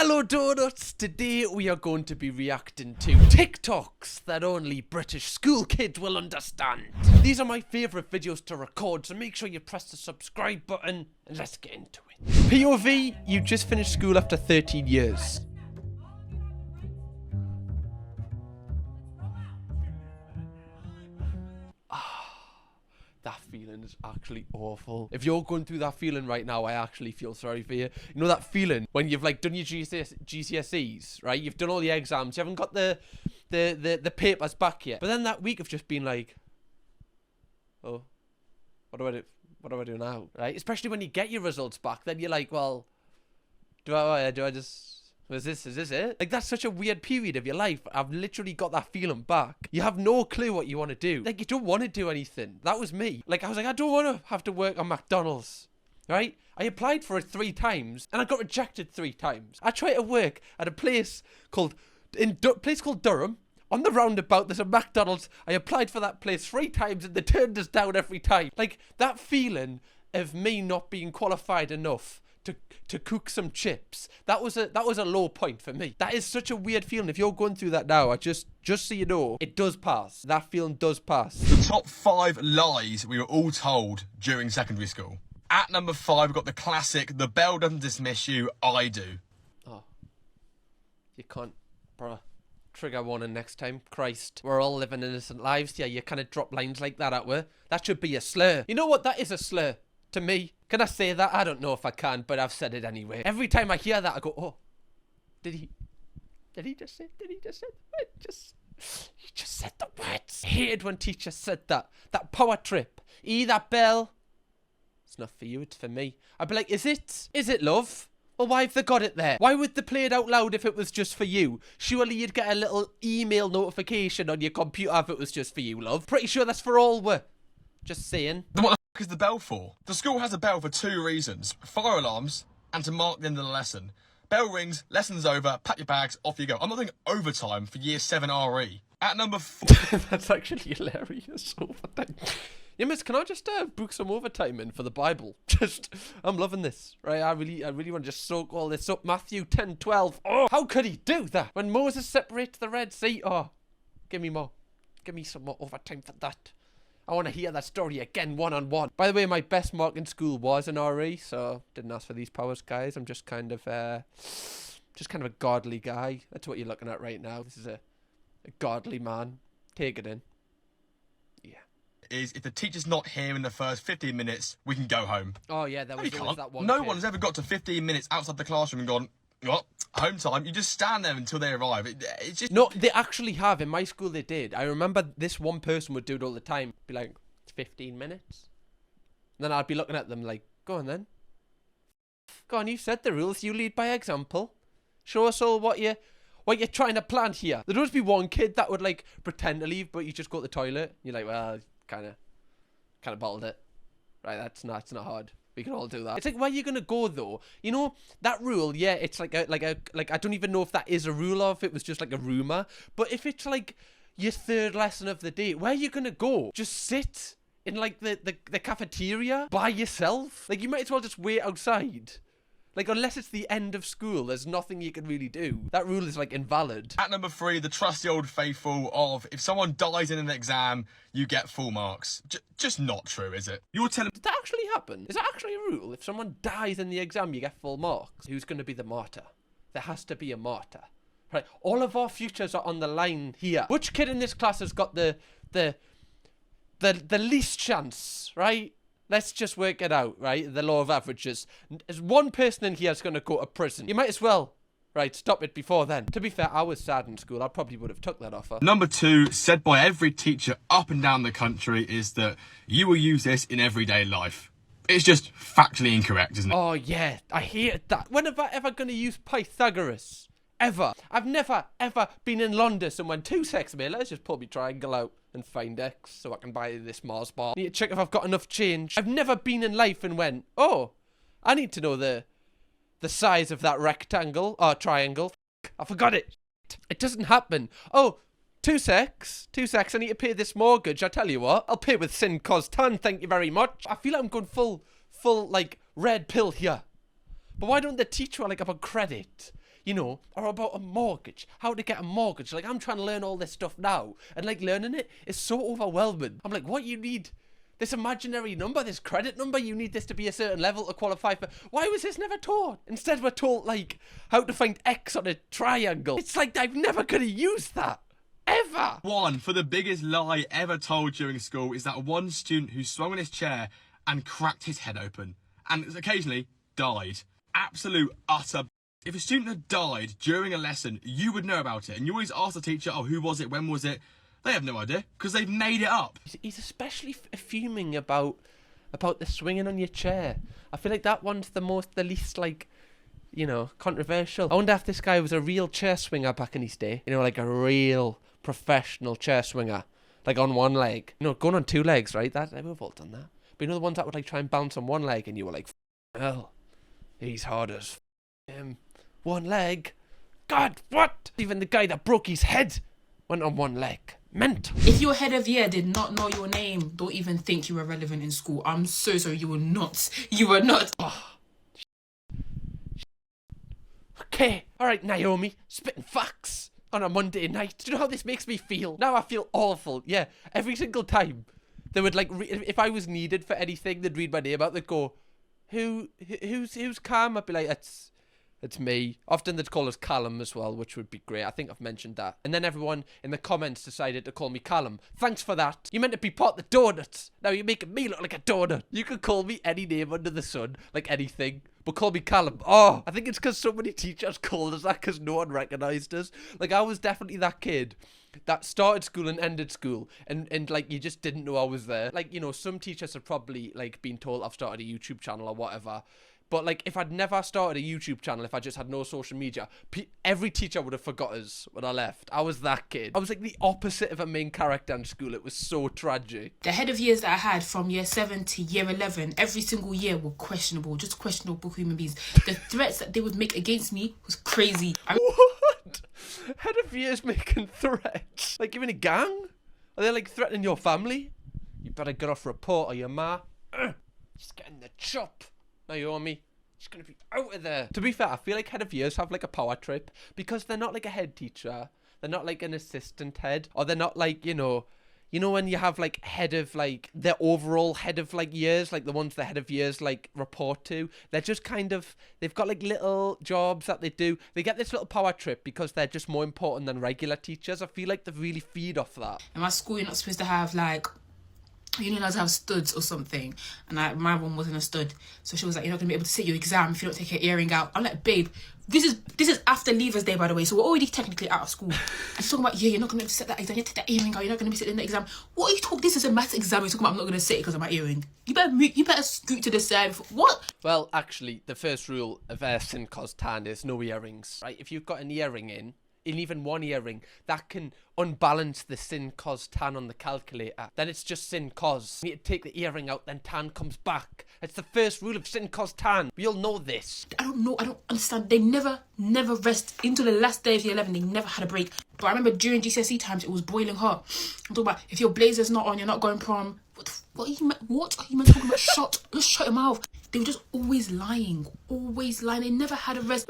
Hello Donuts! Today we are going to be reacting to TikToks that only British school kids will understand. These are my favourite videos to record, so make sure you press the subscribe button and let's get into it. POV, you just finished school after 13 years. That feeling is actually awful. If you're going through that feeling right now, I actually feel sorry for you. You know that feeling when you've like done your GCSEs, right? You've done all the exams, you haven't got the papers back yet. But then that week of just being like, oh, what do I do? What do I do now? Right? Especially when you get your results back, then you're like, well, do I just... Is this it? Like, that's such a weird period of your life. I've literally got that feeling back. You have no clue what you want to do. Like, you don't want to do anything. That was me. Like, I was like, I don't want to have to work on McDonald's. Right? I applied for it 3 times, and I got rejected 3 times. I tried to work at a place called, Durham. On the roundabout, there's a McDonald's. I applied for that place 3 times, and they turned us down every time. Like, that feeling of me not being qualified enough to cook some chips, that was a low point for me. That is such a weird feeling. If you're going through that now, just so you know, it does pass. That feeling does pass. The top 5 lies we were all told during secondary school. At number 5, we've got the classic, the bell doesn't dismiss you, I do. Oh, you can't, bruh. Trigger warning next time. Christ, we're all living innocent lives. Yeah, you kind of drop lines like that at we. That should be a slur. You know what? That is a slur to me. Can I say that? I don't know if I can, but I've said it anyway. Every time I hear that, I go, oh, did he just say he just said the words. I hated when teachers said that. That power trip. That bell. It's not for you, it's for me. I'd be like, is it love? Well, why have they got it there? Why would they play it out loud if it was just for you? Surely you'd get a little email notification on your computer if it was just for you, love. Pretty sure that's for all we. Just saying. What the f*** is the bell for? The school has a bell for 2 reasons. Fire alarms and to mark the end of the lesson. Bell rings, lesson's over, pack your bags, off you go. I'm not doing overtime for year 7 RE. At number 4... That's actually hilarious. Overtime. Yeah, miss, can I just book some overtime in for the Bible? I'm loving this, right? I really want to just soak all this up. Matthew 10:12. Oh, how could he do that? When Moses separated the Red Sea. Oh, give me more. Give me some more overtime for that. I want to hear that story again, one-on-one. By the way, my best mark in school was an RE, so didn't ask for these powers, guys. I'm just kind of a godly guy. That's what you're looking at right now. This is a godly man. Take it in. Yeah. Is if the teacher's not here in the first 15 minutes, we can go home. Oh yeah, there was always that one. No kid. one's ever got to 15 minutes outside the classroom and gone, well, home time. You just stand there until they arrive. It's just... No, they actually have. In my school, they did. I remember this one person would do it all the time. Be like, it's 15 minutes. And then I'd be looking at them like, go on then. Go on, you said the rules. You lead by example. Show us all what you're trying to plan here. There'd always be one kid that would like pretend to leave, but you just go to the toilet. You're like, well, kind of bottled it. Right, it's not hard. We can all do that. It's like, where are you gonna go though? You know that rule? Yeah, it's like I don't even know if that is a rule or if it was just like a rumor. But if it's like your 3rd lesson of the day, where are you gonna go? Just sit in like the cafeteria by yourself? Like, you might as well just wait outside. Like, unless it's the end of school, there's nothing you can really do. That rule is, like, invalid. At number 3, the trusty old faithful of, if someone dies in an exam, you get full marks. Just not true, is it? You're telling... Did that actually happen? Is that actually a rule? If someone dies in the exam, you get full marks. Who's going to be the martyr? There has to be a martyr. Right, all of our futures are on the line here. Which kid in this class has got the least chance, right? Let's just work it out, right? The law of averages. There's one person in here that's going to go to prison. You might as well, right, stop it before then. To be fair, I was sad in school. I probably would have took that offer. Number 2, said by every teacher up and down the country, is that you will use this in everyday life. It's just factually incorrect, isn't it? Oh, yeah. I hate that. When have I ever going to use Pythagoras? Ever. I've never, ever been in London and went, 2 secs, mate, let's just pull my triangle out and find X so I can buy this Mars bar. Need to check if I've got enough change. I've never been in life and went, oh, I need to know the size of that rectangle or triangle. I forgot it. It doesn't happen. Oh, 2 secs, I need to pay this mortgage. I tell you what, I'll pay with sin cos tan, thank you very much. I feel like I'm going full, like, red pill here. But why don't they teach you, like, about credit? you know, or about a mortgage, how to get a mortgage. Like, I'm trying to learn all this stuff now, and like learning it is so overwhelming. I'm like, what you need? This imaginary number, this credit number, you need this to be a certain level to qualify for. Why was this never taught? Instead, we're taught, like, how to find X on a triangle. It's like I'm never going to use that. Ever. One, for the biggest lie ever told during school is that one student who swung on his chair and cracked his head open. And occasionally died. Absolute, utter. If a student had died during a lesson, you would know about it. And you always ask the teacher, oh, who was it? When was it? They have no idea, because they've made it up. He's especially fuming about the swinging on your chair. I feel like that one's the least, like, you know, controversial. I wonder if this guy was a real chair swinger back in his day. You know, like a real professional chair swinger. Like on one leg. You know, going on two legs, right? We've all done that. But you know the ones that would, like, try and bounce on one leg, and you were like, well, he's hard as him. One leg? God, what? Even the guy that broke his head went on one leg. Mental. If your head of year did not know your name, don't even think you were relevant in school. I'm so sorry, you were not. You were not. Oh. Okay, alright, Naomi, spitting facts on a Monday night. Do you know how this makes me feel? Now I feel awful. Yeah, every single time they would, like, if I was needed for anything, they'd read my name out. They'd go, who's Cam? I'd be like, it's me. Often they'd call us Callum as well, which would be great. I think I've mentioned that. And then everyone in the comments decided to call me Callum. Thanks for that. You meant to be part of the donuts. Now you're making me look like a donut. You could call me any name under the sun, like anything, but call me Callum. Oh, I think it's because so many teachers called us that because no one recognised us. Like, I was definitely that kid that started school and ended school, and like, you just didn't know I was there. Like, you know, some teachers have probably, like, been told I've started a YouTube channel or whatever. But, like, if I'd never started a YouTube channel, if I just had no social media, every teacher would have forgot us when I left. I was that kid. I was, like, the opposite of a main character in school. It was so tragic. The head of years that I had from year 7 to year 11, every single year were questionable. Just questionable human beings. The threats that they would make against me was crazy. What? Head of years making threats? Like, you in a gang? Are they, like, threatening your family? You better get off report or your ma. Just get in the chop. Naomi, she's going to be out of there. To be fair, I feel like head of years have, like, a power trip because they're not, like, a head teacher. They're not, like, an assistant head. Or they're not, like, you know when you have, like, head of, like, the overall head of, like, years, like, the ones the head of years, like, report to. They're just kind of, they've got, like, little jobs that they do. They get this little power trip because they're just more important than regular teachers. I feel like they really feed off that. In my school, you're not supposed to have, like, you know, to have studs or something, and my one wasn't a stud, so she was like, you're not gonna be able to sit your exam if you don't take your earring out. I'm like, babe, this is after Leavers Day, by the way, so we're already technically out of school. And she's talking about, yeah, you're not gonna be able to sit that exam, you have to take that earring out, you're not gonna be sitting in the exam. What are you talking? This is a maths exam. You're talking about I'm not gonna sit because of my earring. You better scoot to the side. What? Well, actually, the first rule of sin cos tan is no earrings, right? If you've got an earring in even one earring, that can unbalance the sin cos tan on the calculator. Then it's just sin cos. You need to take the earring out, then tan comes back. It's the first rule of sin cos tan. We all know this. I don't know. I don't understand. They never rest into the last day of year 11. They never had a break. But I remember during GCSE times, it was boiling hot. I'm talking about if your blazer's not on, you're not going prom. What are you talking about? Just shut your mouth. They were just always lying. They never had a rest.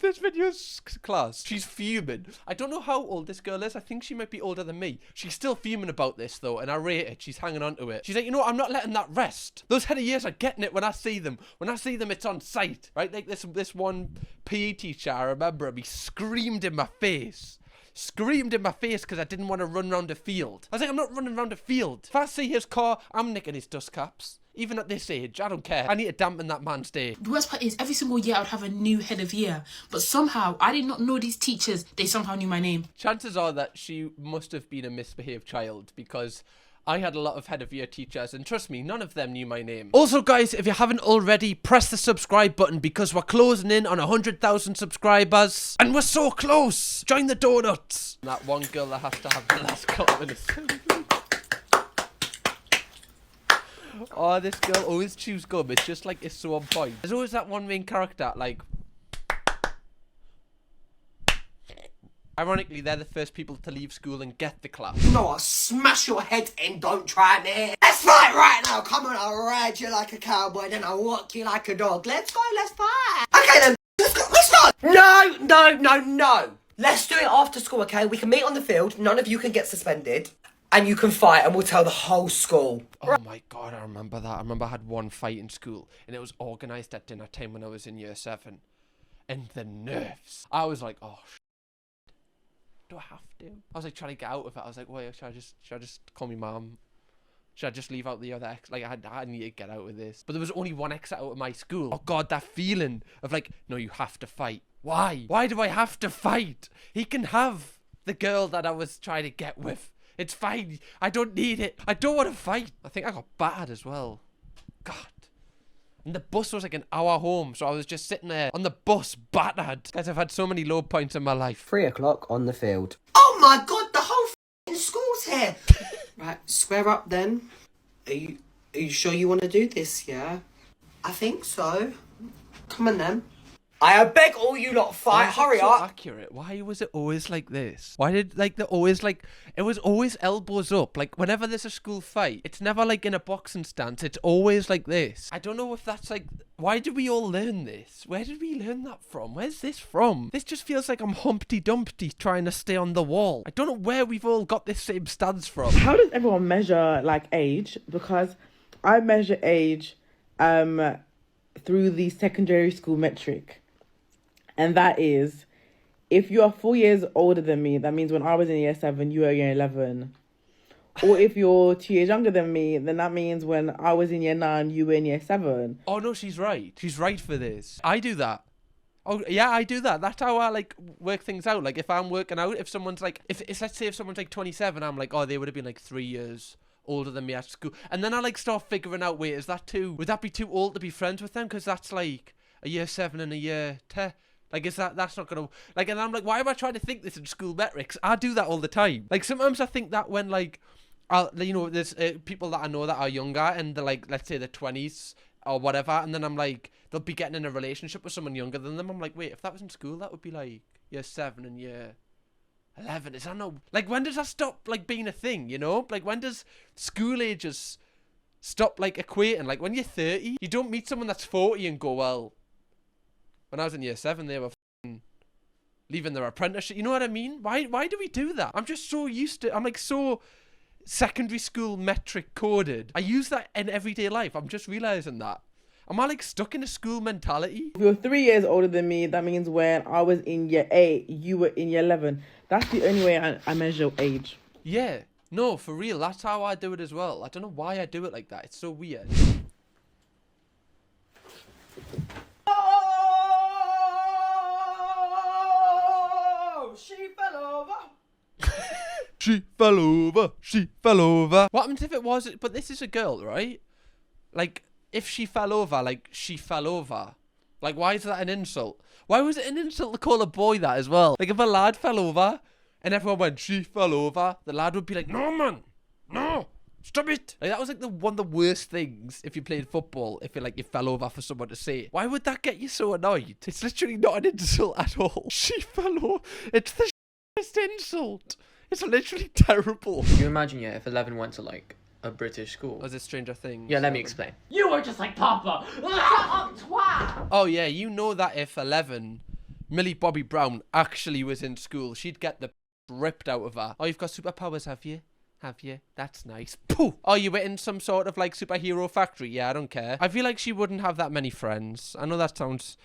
This video's class. She's fuming. I don't know how old this girl is. I think she might be older than me. She's still fuming about this, though, and I rate it. She's hanging on to it. She's like, you know what? I'm not letting that rest. Those head of years are getting it when I see them. When I see them, it's on sight, right? Like this one PE teacher, I remember him. He screamed in my face. Because I didn't want to run around the field. I was like, I'm not running around the field. If I see his car, I'm nicking his dust caps. Even at this age, I don't care. I need to dampen that man's day. The worst part is, every single year I would have a new head of year. But somehow, I did not know these teachers. They somehow knew my name. Chances are that she must have been a misbehaved child, because I had a lot of head of year teachers, and trust me, none of them knew my name. Also, guys, if you haven't already, press the subscribe button, because we're closing in on 100,000 subscribers. And we're so close. Join the donuts. That one girl that has to have the last comment. Oh, this girl always chews gum. It's just like, it's so on point. There's always that one main character, like... Ironically, they're the first people to leave school and get the class. No, I'll smash your head in, don't try me. Let's fight right now. Come on, I'll ride you like a cowboy, then I'll walk you like a dog. Let's go, let's fight. Okay then, let's go, let's go. No. Let's do it after school, okay? We can meet on the field. None of you can get suspended. And you can fight and we'll tell the whole school. Oh my God, I remember that. I remember I had one fight in school and it was organised at dinner time when I was in year 7. And the nerves. I was like, oh, do I have to? I was like trying to get out of it. I was like, wait, should I just call me mum? Should I just leave out the other ex? Like, I need to get out of this. But there was only one exit out of my school. Oh God, that feeling of like, no, you have to fight. Why? Why do I have to fight? He can have the girl that I was trying to get with. It's fine. I don't need it. I don't want to fight. I think I got battered as well. God. And the bus was like an hour home, so I was just sitting there on the bus battered. Guys, I've had so many low points in my life. 3 o'clock on the field. Oh my God, the whole school's here. Right, square up then. Are you sure you want to do this, yeah? I think so. Come on then. I beg all you lot fight, hurry so up. Accurate. Why was it always like this? Why did it was always elbows up. Like whenever there's a school fight, it's never like in a boxing stance. It's always like this. I don't know if that's like, why did we all learn this? Where did we learn that from? Where's this from? This just feels like I'm Humpty Dumpty trying to stay on the wall. I don't know where we've all got this same stance from. How does everyone measure like age? Because I measure age through the secondary school metric. And that is, if you are 4 years older than me, that means when I was in year 7, you were in year 11. Or if you're 2 years younger than me, then that means when I was in year 9, you were in year 7. Oh no, she's right. She's right for this. I do that. Oh yeah, I do that. That's how I like work things out. Like if I'm working out, if someone's like, if let's say if someone's like 27, I'm like, oh, they would have been like 3 years older than me at school. And then I like start figuring out, wait, would that be too old to be friends with them? Because that's like a year 7 and a year 10. Like, that's not gonna, like, and I'm like, why am I trying to think this in school metrics? I do that all the time. Like, sometimes I think that when, like, there's people that I know that are younger and they're, like, let's say they're 20s or whatever, and then I'm like, they'll be getting in a relationship with someone younger than them. I'm like, wait, if that was in school, that would be, like, year 7 and year 11. Is that not, like, when does that stop, like, being a thing, you know? Like, when does school ages stop, like, equating? Like, when you're 30, you don't meet someone that's 40 and go, well, when I was in year 7, they were leaving their apprenticeship. You know what I mean? Why do we do that? I'm just so used to, I'm like so secondary school metric coded. I use that in everyday life. I'm just realizing that. Am I like stuck in a school mentality? If you're 3 years older than me, that means when I was in year 8, you were in year 11. That's the only way I measure age. Yeah. No, for real. That's how I do it as well. I don't know why I do it like that. It's so weird. She fell over. She fell over. She fell over. What happens if it was? But this is a girl, right? Like, if she fell over, like, she fell over. Like, why is that an insult? Why was it an insult to call a boy that as well? Like, if a lad fell over and everyone went, she fell over, the lad would be like, no, man. No. Stop it. Like, that was like one of the worst things if you played football, if you fell over for someone to say it. Why would that get you so annoyed? It's literally not an insult at all. She fell over. It's the insult. It's literally terrible. Can you imagine, yeah, if 11 went to like a British school? Was it Stranger Things? Yeah, let me explain. You were just like Papa. Shut up, twat. Oh yeah, you know that if 11, Millie Bobby Brown actually was in school, she'd get the ripped out of her. Oh, you've got superpowers, have you? Have you? That's nice. Pooh! Oh, you were in some sort of like superhero factory? Yeah, I don't care. I feel like she wouldn't have that many friends. I know that sounds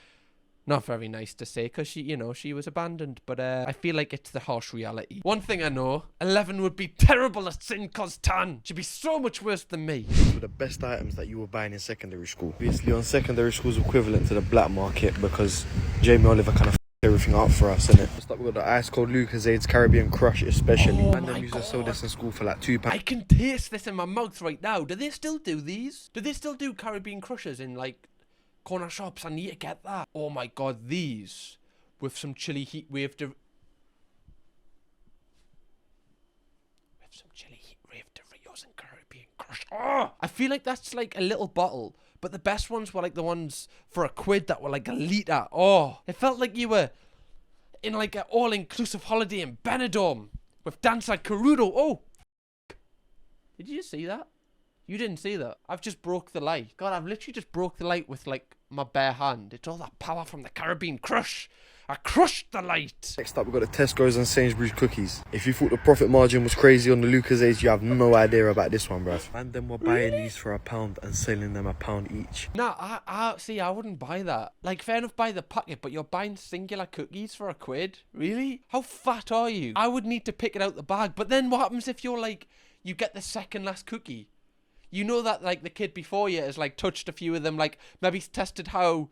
not very nice to say because she was abandoned, but I feel like it's the harsh reality. One thing I know, 11 would be terrible at Sin Cos Tan. She'd be so much worse than me. These were the best items that you were buying in secondary school. Obviously on secondary school's equivalent to the black market because Jamie Oliver kind of everything up for us, innit? First up, we got the ice cold Lucozades Caribbean Crush, especially. Oh And my them used to sell God. this in school for like £2. I can taste this in my mouth right now. Do they still do these? Do they still do Caribbean Crushers in like corner shops? I need to get that. Oh my God, these with some chili heat wave Doritos and Caribbean Crush. Oh, I feel like that's like a little bottle, but the best ones were like the ones for £1 that were like a litre. Oh, it felt like you were in like an all-inclusive holiday in Benidorm with Dancer Carudo. Oh, did you see that? You didn't see that. I've just broke the light. God, I've literally just broke the light with like my bare hand. It's all that power from the Caribbean Crush. I crushed the light. Next up, we've got the Tesco's and Sainsbury's cookies. If you thought the profit margin was crazy on the Lucozades, you have no idea about this one, bruv. And then we're buying these for £1 and selling them £1 each. Nah, I wouldn't buy that. Like, fair enough, buy the packet, but you're buying singular cookies for £1? Really? How fat are you? I would need to pick it out the bag. But then what happens if you're like, you get the second last cookie? You know that like the kid before you has like touched a few of them, like maybe he's tested how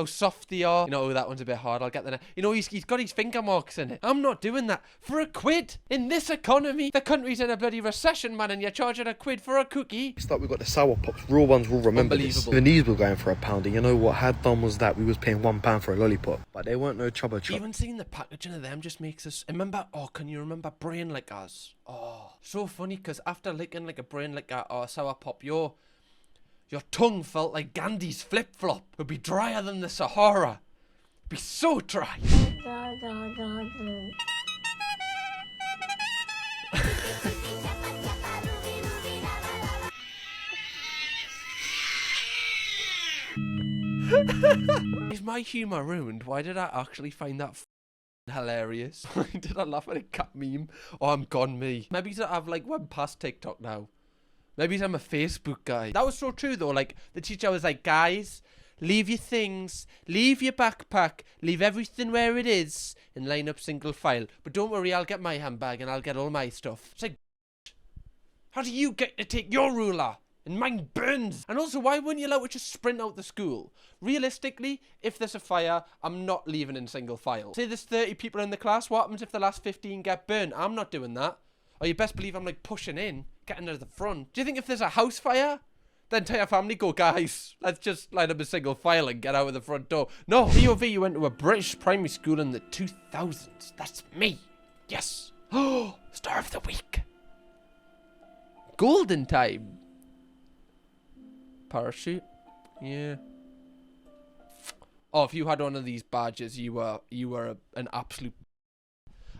soft they are. You know, that one's a bit hard. I'll get the... You know, he's got his finger marks in it. I'm not doing that. For £1? In this economy? The country's in a bloody recession, man, and you're charging £1 for a cookie? Next up, we've got the Sour Pops. Real ones will remember this. Unbelievable. Even these were going for £1. And you know what had done was that we was paying £1 for a lollipop. But they weren't no chubba chub. Even seeing the packaging of them just makes us... can you remember brain lickers? Oh, so funny, because after licking like a brain licker or a Sour Pop, your tongue felt like Gandhi's flip-flop. It would be drier than the Sahara. It'd be so dry. Is my humour ruined? Why did I actually find that hilarious? Why did I laugh at a cat meme? Oh, I'm gone me. Maybe I've like went past TikTok now. Maybe I'm a Facebook guy. That was so true though. Like the teacher was like, guys, leave your things, leave your backpack, leave everything where it is, and line up single file. But don't worry, I'll get my handbag and I'll get all my stuff. It's like, how do you get to take your ruler? And mine burns. And also, why weren't you allowed to just sprint out the school? Realistically, if there's a fire, I'm not leaving in single file. Say there's 30 people in the class, what happens if the last 15 get burnt? I'm not doing that. Or you best believe I'm like pushing in, getting to the front. Do you think if there's a house fire, the entire family go, guys, let's just line up a single file and get out of the front door? No. POV, you went to a British primary school in the 2000s. That's me. Yes. Oh, star of the week. Golden time. Parachute. Yeah. Oh, if you had one of these badges, you were an absolute...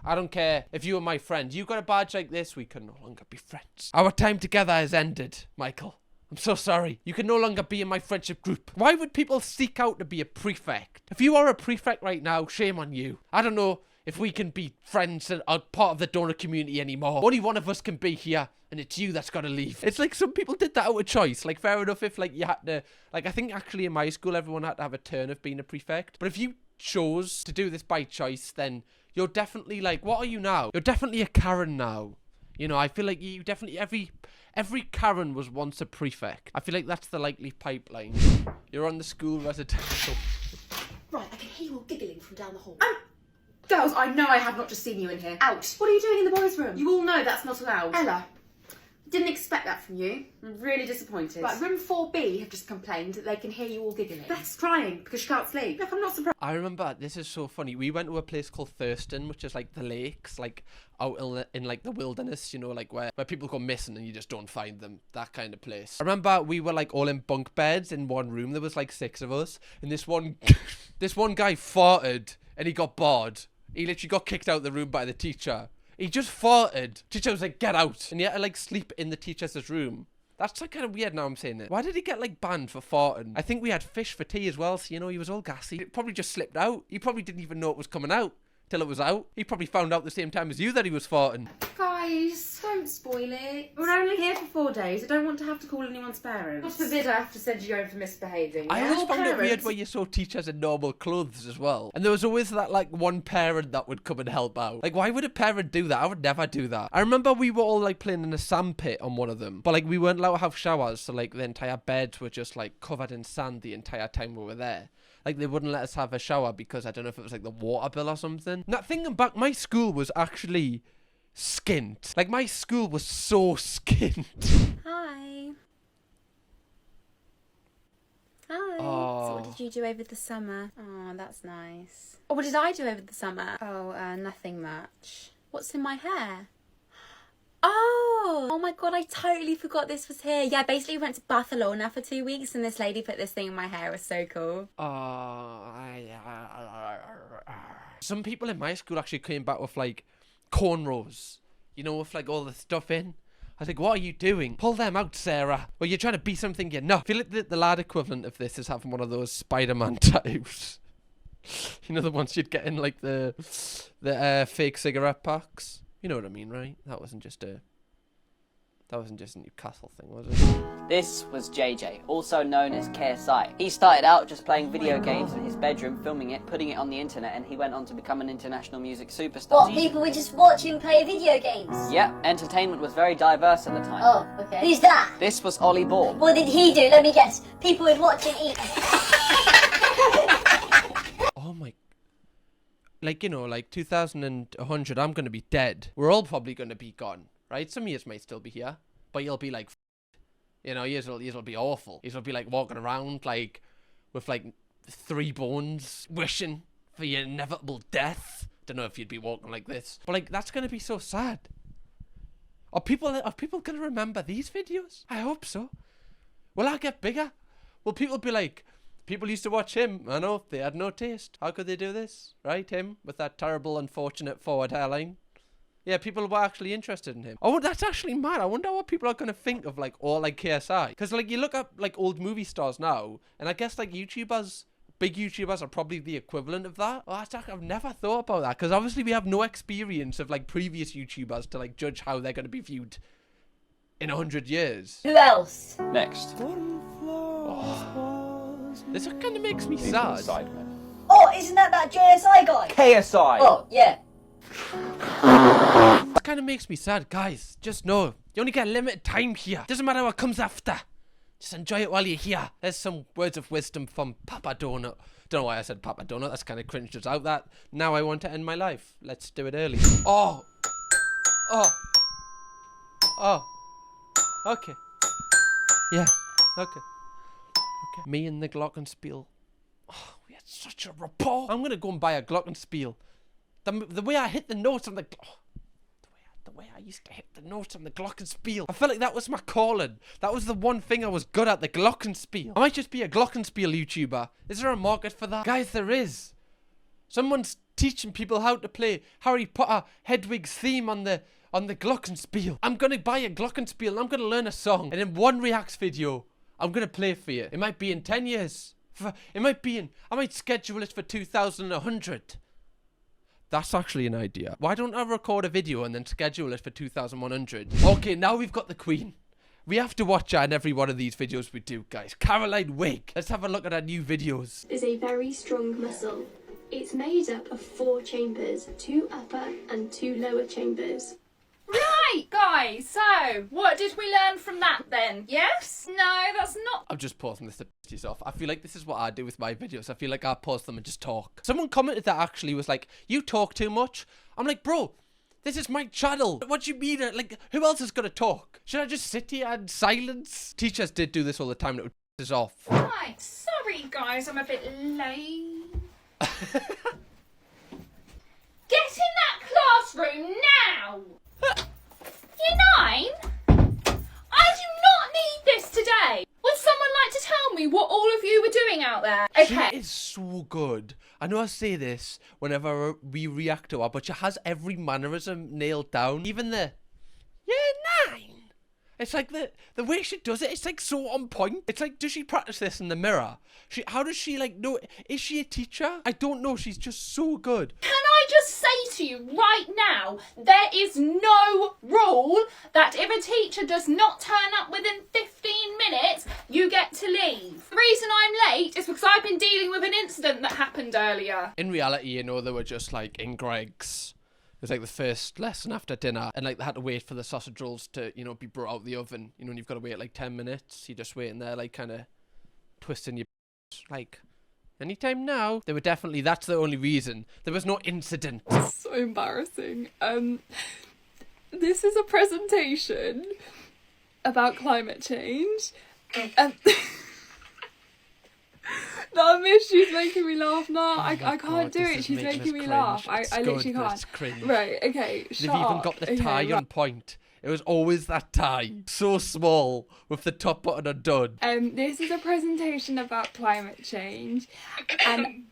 I don't care if you were my friend. You got a badge like this, we can no longer be friends. Our time together has ended, Michael. I'm so sorry. You can no longer be in my friendship group. Why would people seek out to be a prefect? If you are a prefect right now, shame on you. I don't know if we can be friends and are part of the donor community anymore. Only one of us can be here, and it's you that's got to leave. It's like some people did that out of choice. Like, fair enough if, like, you had to... Like, I think actually in my school, everyone had to have a turn of being a prefect. But if you chose to do this by choice, then... You're definitely like, what are you now? You're definitely a Karen now. You know, I feel like you definitely, every Karen was once a prefect. I feel like that's the likely pipeline. You're on the school residential. Right, I can hear you all giggling from down the hall. Girls, I know I have not just seen you in here. Out. What are you doing in the boys' room? You all know that's not allowed. Ella, didn't expect that from you. I'm really disappointed. Right, room 4B have just complained that they can hear you all giggling. Beth's crying because she can't sleep. Look, I'm not surprised. I remember, this is so funny, we went to a place called Thurston, which is like the lakes, like out in like the wilderness, you know, like where people go missing and you just don't find them, that kind of place. I remember we were like all in bunk beds in one room. There was like 6 of us, and this one guy farted and he got bored. He literally got kicked out of the room by the teacher. He just farted. Teacher was like, get out. And he had to like sleep in the teacher's room. That's like kind of weird now I'm saying it. Why did he get like banned for farting? I think we had fish for tea as well, so you know, he was all gassy. It probably just slipped out. He probably didn't even know it was coming out till it was out. He probably found out the same time as you that he was farting. Guys, don't spoil it. We're only here for 4 days. I don't want to have to call anyone's parents. God forbid I have to send you home for misbehaving. I Yeah? always found it weird Parents- when you saw teachers in normal clothes as well. And there was always that like one parent that would come and help out. Like, why would a parent do that? I would never do that. I remember we were all like playing in a sandpit on one of them. But like we weren't allowed to have showers, so like the entire beds were just like covered in sand the entire time we were there. Like, they wouldn't let us have a shower because I don't know if it was like the water bill or something. Now, thinking back, my school was actually skint. Like, my school was so skint. Hi. Hi. Oh. So what did you do over the summer? Oh, that's nice. Oh, what did I do over the summer? Oh, nothing much. What's in my hair? Oh my god, I totally forgot this was here. Yeah, basically we went to Barcelona for 2 weeks and this lady put this thing in my hair. It was so cool. Some people in my school actually came back with like cornrows, you know, with like all the stuff in. I was like, what are you doing? Pull them out, Sarah. Or you're trying to be something you're not. I feel like the lad equivalent of this is having one of those Spider-Man tattoos. You know the ones you'd get in like the fake cigarette packs. You know what I mean, right? That wasn't just a Newcastle thing, was it? This was JJ, also known as KSI. He started out just playing video games in his bedroom, filming it, putting it on the internet, and he went on to become an international music superstar. What, people would just watch him play video games? Yeah, entertainment was very diverse at the time. Oh, okay. Who's that? This was Ollie Ball. What did he do? Let me guess. People would watch him eat. Oh my... Like, you know, like 2100, I'm going to be dead. We're all probably going to be gone, right? Some of you might still be here, but you'll be like... You know, you'll be awful. You'll be like walking around like with like 3 bones, wishing for your inevitable death. Don't know if you'd be walking like this, but like that's gonna be so sad. Are people gonna remember these videos? I hope so. Will I get bigger? Will people be like, people used to watch him? I know they had no taste. How could they do this? Right, him with that terrible, unfortunate forward hairline. Yeah, people were actually interested in him. Oh, that's actually mad. I wonder what people are going to think of, like, all, like, KSI. Because, like, you look up, like, old movie stars now, and I guess, like, YouTubers, big YouTubers are probably the equivalent of that. Oh, I've never thought about that. Because, obviously, we have no experience of, like, previous YouTubers to, like, judge how they're going to be viewed in 100 years. Who else? Next. Oh, this kind of makes me sad. Oh, isn't that JSI guy? KSI! Oh, yeah. This kind of makes me sad, guys. Just know, you only get a limited time here. Doesn't matter what comes after. Just enjoy it while you're here. There's some words of wisdom from Papa Donut. Don't know why I said Papa Donut. That's kind of cringed us out. That now I want to end my life. Let's do it early. Oh. Okay. Yeah. Okay. Me and the Glock and Spiel. Oh, we had such a rapport. I'm gonna go and buy a Glock and Spiel. The way I hit the notes on the way I used to hit the notes on the Glock and Spiel. I felt like that was my calling. That was the one thing I was good at, the Glock and Spiel. I might just be a Glock and Spiel YouTuber. Is there a market for that? Guys, there is. Someone's teaching people how to play Harry Potter Hedwig's theme on the Glock and Spiel. I'm gonna buy a Glock and Spiel and I'm gonna learn a song. And in one Reacts video, I'm gonna play it for you. It might be in 10 years. I might schedule it for 2100. That's actually an idea. Why don't I record a video and then schedule it for 2100? Okay, now we've got the Queen. We have to watch her in every one of these videos we do, guys. Caroline Wake. Let's have a look at her new videos. Is a very strong muscle. It's made up of 4 chambers, 2 upper and 2 lower chambers. Right, guys, so what did we learn from that then? Yes? No, that's not. I'm just pausing this to piss yourself. I feel like this is what I do with my videos. I feel like I pause them and just talk. Someone commented that actually was like, you talk too much. I'm like, bro, this is my channel. What do you mean? Like, who else is gonna talk? Should I just sit here in silence? Teachers did do this all the time and it would piss us off. Right, sorry guys, I'm a bit late. Get in that classroom now! Year 9? I do not need this today. Would someone like to tell me what all of you were doing out there? Okay. She is so good. I know I say this whenever we react to her, but she has every mannerism nailed down. Even the Year 9. It's like the way she does it, it's like so on point. It's like, does she practice this in the mirror? How does she like know? Is she a teacher? I don't know. She's just so good. Can I just say to you right now, there is no rule that if a teacher does not turn up within 15 minutes, you get to leave. The reason I'm late is because I've been dealing with an incident that happened earlier. In reality, you know, they were just like in Greg's. It was like the first lesson after dinner, and like they had to wait for the sausage rolls to, you know, be brought out the oven. You know, and you've got to wait like 10 minutes. You're just waiting there, like kind of twisting your like anytime now. They were definitely, that's the only reason. There was no incident. So embarrassing. This is a presentation about climate change. No, Miss, she's making me laugh now. I can't do it. She's making me laugh. I literally can't. Right, okay, They've even got the tie on point. It was always that tie. So small, with the top button undone. This is a presentation about climate change. And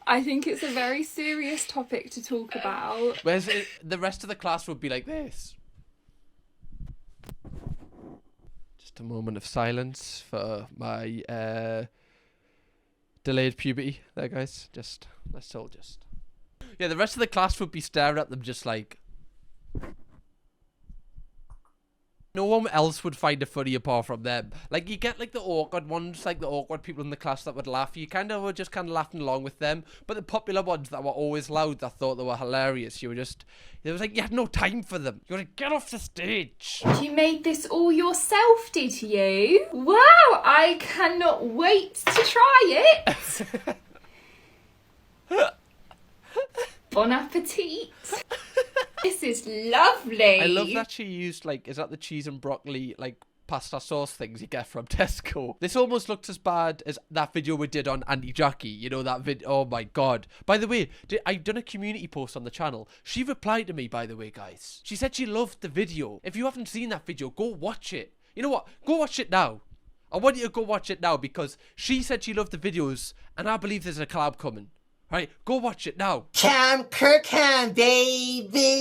I think it's a very serious topic to talk about. Whereas the rest of the class would be like this. Just a moment of silence for my Delayed puberty there, guys. Let's all just... Yeah, the rest of the class would be staring at them just like... No one else would find it funny apart from them. Like, you get, like, the awkward ones, like the awkward people in the class that would laugh. You kind of were just kind of laughing along with them. But the popular ones that were always loud, that thought they were hilarious, you were just... It was like, you had no time for them. You were like, get off the stage. You made this all yourself, did you? Wow, I cannot wait to try it. Bon appetit. This is lovely. I love that she used, like, is that the cheese and broccoli, like, pasta sauce things you get from Tesco? This almost looks as bad as that video we did on Auntie Jackie. You know, that video. Oh my god. By the way, I've done a community post on the channel. She replied to me, by the way, guys. She said she loved the video. If you haven't seen that video, go watch it. You know what? Go watch it now. I want you to go watch it now because she said she loved the videos and I believe there's a collab coming. Right, go watch it now. Kirkham, baby.